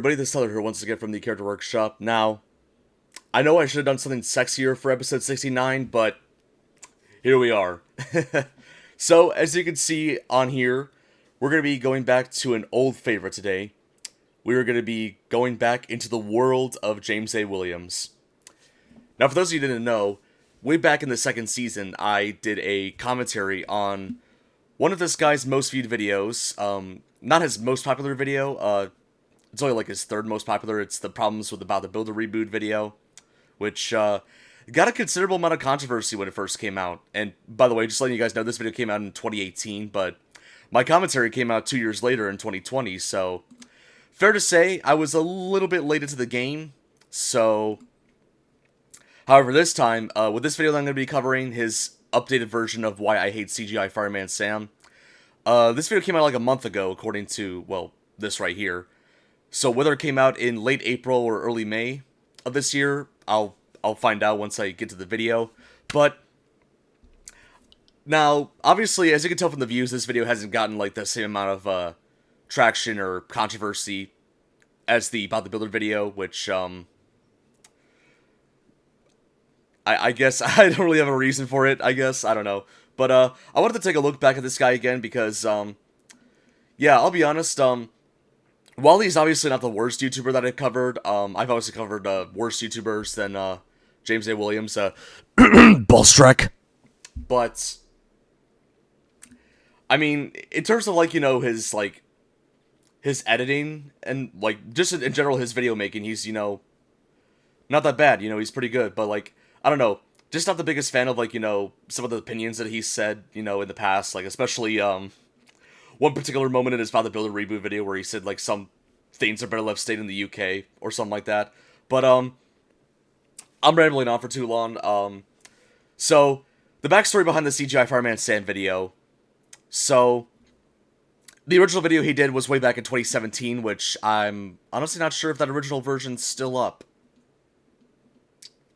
everybody, this is Tyler here once again from the Character Workshop. Now, I know I should have done something sexier for episode 69, but here we are. So, as you can see on here, we're going to be going back to an old favorite today. We are going to be going back into the world of James A. Williams. Now, for those of you who didn't know, way back in the second season, I did a commentary on one of this guy's most viewed videos. Not his most popular video, it's only like his third most popular. It's the Problems with About the Builder Reboot video, which got a considerable amount of controversy when it first came out. And by the way, just letting you guys know, this video came out in 2018, but my commentary came out 2 years later in 2020, so fair to say, I was a little bit late into the game. So, however, this time, with this video, I'm going to be covering his updated version of Why I Hate CGI Fireman Sam. This video came out like a month ago, according to, well, this right here. So whether it came out in late April or early May of this year, I'll find out once I get to the video. But now, obviously, as you can tell from the views, this video hasn't gotten like the same amount of traction or controversy as the About the Builder video, which I guess I don't really have a reason for it. I guess I don't know, but I wanted to take a look back at this guy again because yeah, I'll be honest. While he's obviously not the worst YouTuber that I've covered, I've obviously covered worse YouTubers than James A. Williams, Ballstrike. But I mean, in terms of like, you know, his editing and like just in general his video making, he's, you know, not that bad. You know, he's pretty good. But like, I don't know, just not the biggest fan of like, you know, some of the opinions that he's said, you know, in the past. Like especially one particular moment in his About the Builder Reboot video where he said, like, some things are better left stayed in the UK, or something like that. But, I'm rambling on for too long. So, the backstory behind the CGI Fireman Sam video. So, the original video he did was way back in 2017, which I'm honestly not sure if that original version's still up.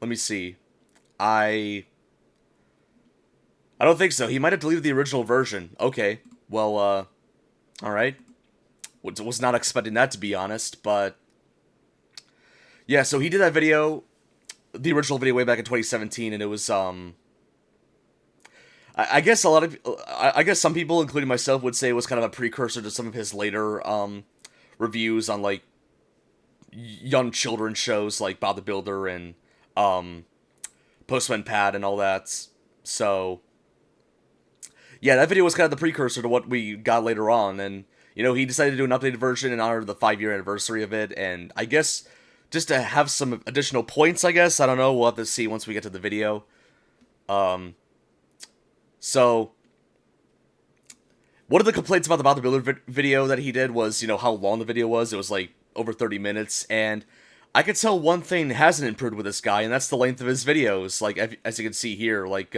Let me see. I don't think so. He might have deleted the original version. Okay. Well, alright. Was not expecting that, to be honest, but yeah, so he did that video, the original video way back in 2017, and it was, I guess I guess some people, including myself, would say it was kind of a precursor to some of his later, reviews on, like, young children's shows, like Bob the Builder and, Postman Pat and all that, so yeah, that video was kind of the precursor to what we got later on, and, you know, he decided to do an updated version in honor of the 5-year anniversary of it, and I guess just to have some additional points, I guess, I don't know, we'll have to see once we get to the video. So, one of the complaints about the Builder video that he did was, you know, how long the video was. It was, like, over 30 minutes, and I could tell one thing hasn't improved with this guy, and that's the length of his videos, like, as you can see here, like,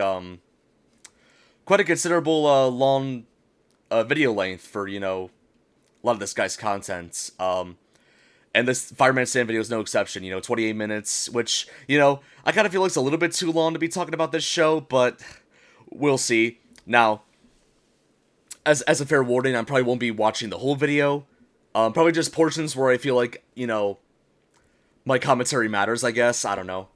quite a considerable, long, video length for, you know, a lot of this guy's content. And this Fireman Sam video is no exception, you know, 28 minutes, which, you know, I kind of feel like it's a little bit too long to be talking about this show, but we'll see. Now, as a fair warning, I probably won't be watching the whole video. Probably just portions where I feel like, you know, my commentary matters, I guess. I don't know.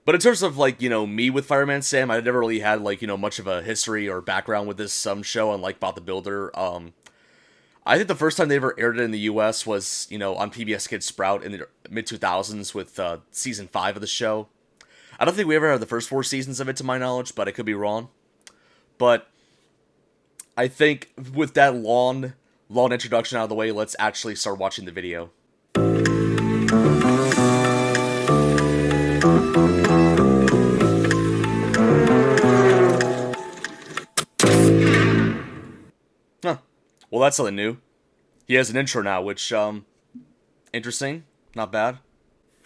But in terms of, like, you know, me with Fireman Sam, I never really had, like, you know, much of a history or background with this show, unlike About the Builder. I think the first time they ever aired it in the US was, you know, on PBS Kids Sprout in the mid-2000s with Season 5 of the show. I don't think we ever had the first 4 seasons of it, to my knowledge, but I could be wrong. But I think with that long introduction out of the way, let's actually start watching the video. Well, that's something new. He has an intro now, which, interesting. Not bad.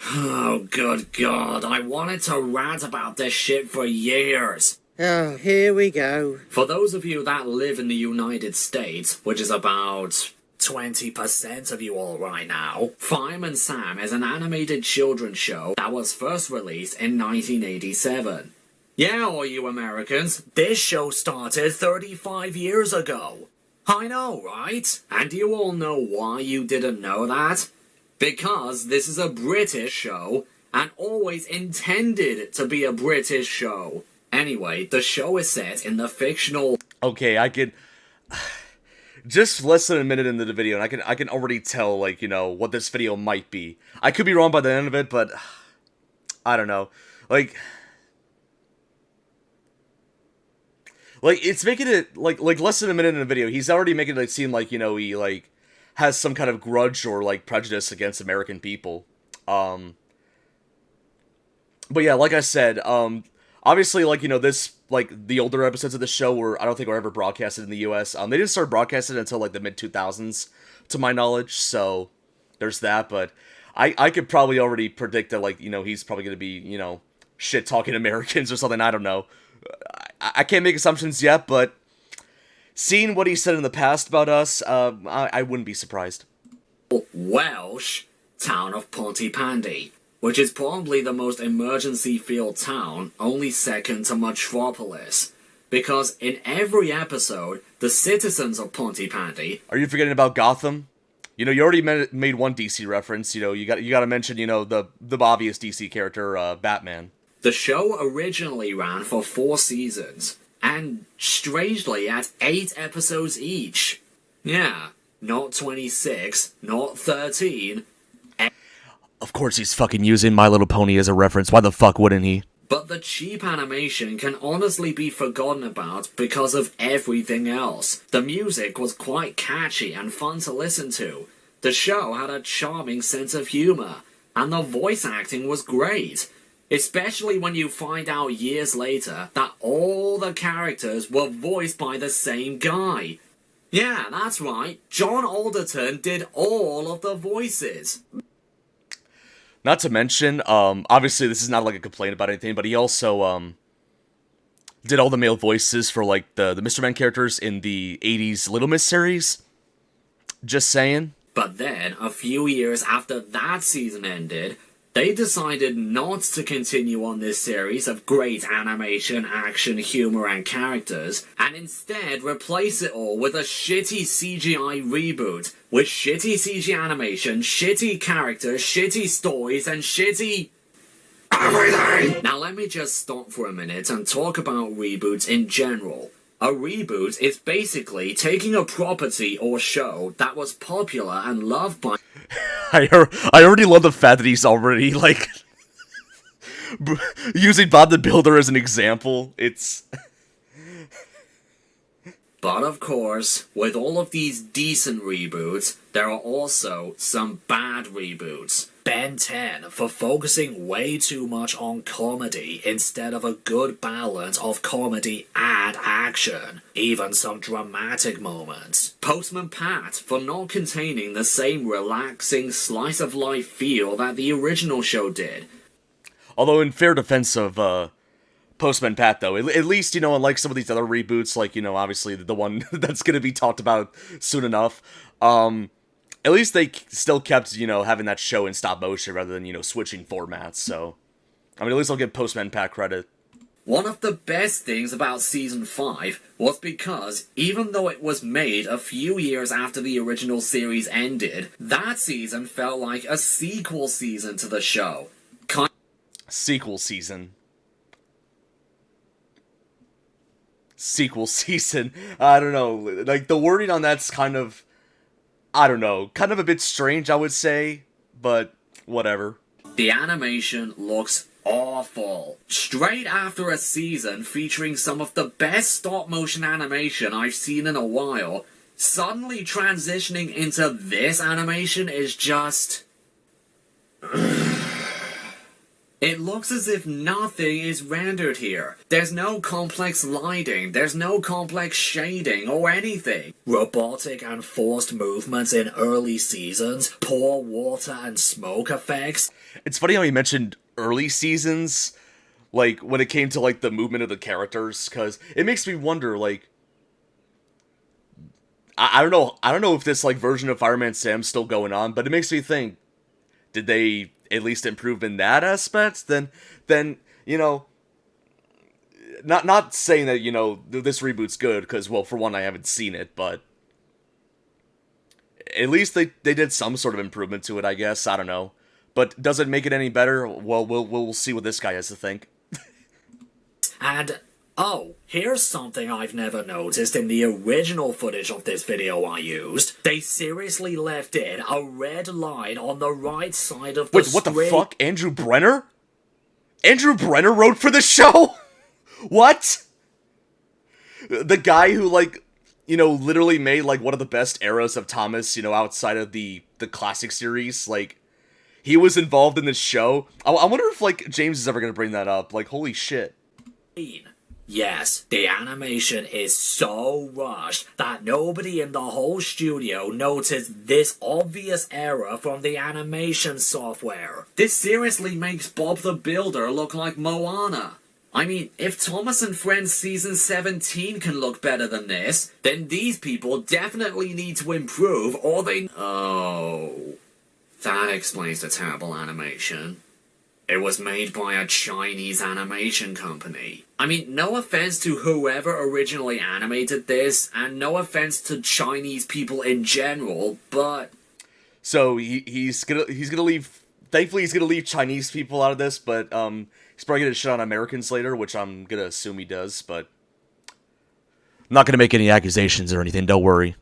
Oh, good God. I wanted to rant about this shit for years. Oh, here we go. For those of you that live in the United States, which is about 20% of you all right now, Fireman Sam is an animated children's show that was first released in 1987. Yeah, all you Americans, this show started 35 years ago. I know, right? And do you all know why you didn't know that? Because this is a British show, and always intended to be a British show. Anyway, the show is set in the fictional... Okay, I can just less than a minute into the video, and I can already tell, like, you know, what this video might be. I could be wrong by the end of it, but I don't know. Like it's making it like less than a minute in the video. He's already making it seem like, you know, he like has some kind of grudge or like prejudice against American people. But yeah, like I said, obviously, like, you know, this, like, the older episodes of the show were, I don't think were ever broadcasted in the US. They didn't start broadcasting until, like, the mid-2000s, to my knowledge, so there's that, but I could probably already predict that, like, you know, he's probably gonna be, you know, shit-talking Americans or something, I don't know. I can't make assumptions yet, but seeing what he said in the past about us, I wouldn't be surprised. Welsh town of Pontypandy, which is probably the most emergency-filled town, only second to Metropolis. Because in every episode, the citizens of Pontypandy... Are you forgetting about Gotham? You know, you already made one DC reference. You know, you got to mention, you know, the obvious DC character, Batman. The show originally ran for 4 seasons, and strangely at 8 episodes each. Yeah, not 26, not 13. Of course he's fucking using My Little Pony as a reference. Why the fuck wouldn't he? But the cheap animation can honestly be forgotten about because of everything else. The music was quite catchy and fun to listen to. The show had a charming sense of humor, and the voice acting was great. Especially when you find out years later that all the characters were voiced by the same guy. Yeah, that's right, John Alderton did all of the voices. Not to mention, obviously this is not like a complaint about anything, but he also, did all the male voices for, like, the Mr. Men characters in the 80s Little Miss series. Just saying. But then, a few years after that season ended, they decided not to continue on this series of great animation, action, humor, and characters, and instead replace it all with a shitty CGI reboot, with shitty CG animation, shitty characters, shitty stories, and shitty... everything! Now let me just stop for a minute and talk about reboots in general. A reboot is basically taking a property or show that was popular and loved by... I already love the fact that he's already, like, using Bob the Builder as an example. It's... But of course, with all of these decent reboots, there are also some bad reboots. Ben 10 for focusing way too much on comedy instead of a good balance of comedy and action, even some dramatic moments. Postman Pat for not containing the same relaxing slice-of-life feel that the original show did. Although in fair defense of, Postman Pat, though, at least, you know, unlike some of these other reboots, like, you know, obviously the one that's gonna be talked about soon enough, at least they still kept, you know, having that show in stop motion rather than, you know, switching formats, so... I mean, at least I'll give Postman Pat credit. One of the best things about Season 5 was because, even though it was made a few years after the original series ended, that season felt like a sequel season to the show. Sequel season. Sequel season. I don't know. Like, the wording on that's kind of... I don't know. Kind of a bit strange, I would say. But, whatever. The animation looks awful. Straight after a season featuring some of the best stop-motion animation I've seen in a while, suddenly transitioning into this animation is just... It looks as if nothing is rendered here. There's no complex lighting, there's no complex shading or anything. Robotic and forced movements in early seasons, poor water and smoke effects. It's funny how you mentioned early seasons, like, when it came to, like, the movement of the characters, because it makes me wonder, like... I don't know if this, like, version of Fireman Sam's still going on, but it makes me think, did they at least improve in that aspect? Then you know, not saying that, you know, this reboot's good, because, well, for one, I haven't seen it, but At least they did some sort of improvement to it, I guess. I don't know. But does it make it any better? Well, we'll see what this guy has to think. And, oh, here's something I've never noticed in the original footage of this video I used. They seriously left in a red line on the right side of the Wait, what the fuck? Andrew Brenner? Andrew Brenner wrote for the show? What? The guy who, like, you know, literally made, like, one of the best eras of Thomas, you know, outside of the classic series, like, he was involved in this show. I wonder if, like, James is ever gonna bring that up. Like, holy shit. Yes, the animation is so rushed that nobody in the whole studio noticed this obvious error from the animation software. This seriously makes Bob the Builder look like Moana. I mean, if Thomas and Friends Season 17 can look better than this, then these people definitely need to improve or they... Oh... That explains the terrible animation. It was made by a Chinese animation company. I mean, no offense to whoever originally animated this, and no offense to Chinese people in general, but... So, he's gonna leave... Thankfully, he's gonna leave Chinese people out of this, but, he's probably gonna shit on Americans later, which I'm gonna assume he does, but... I'm not gonna make any accusations or anything, don't worry.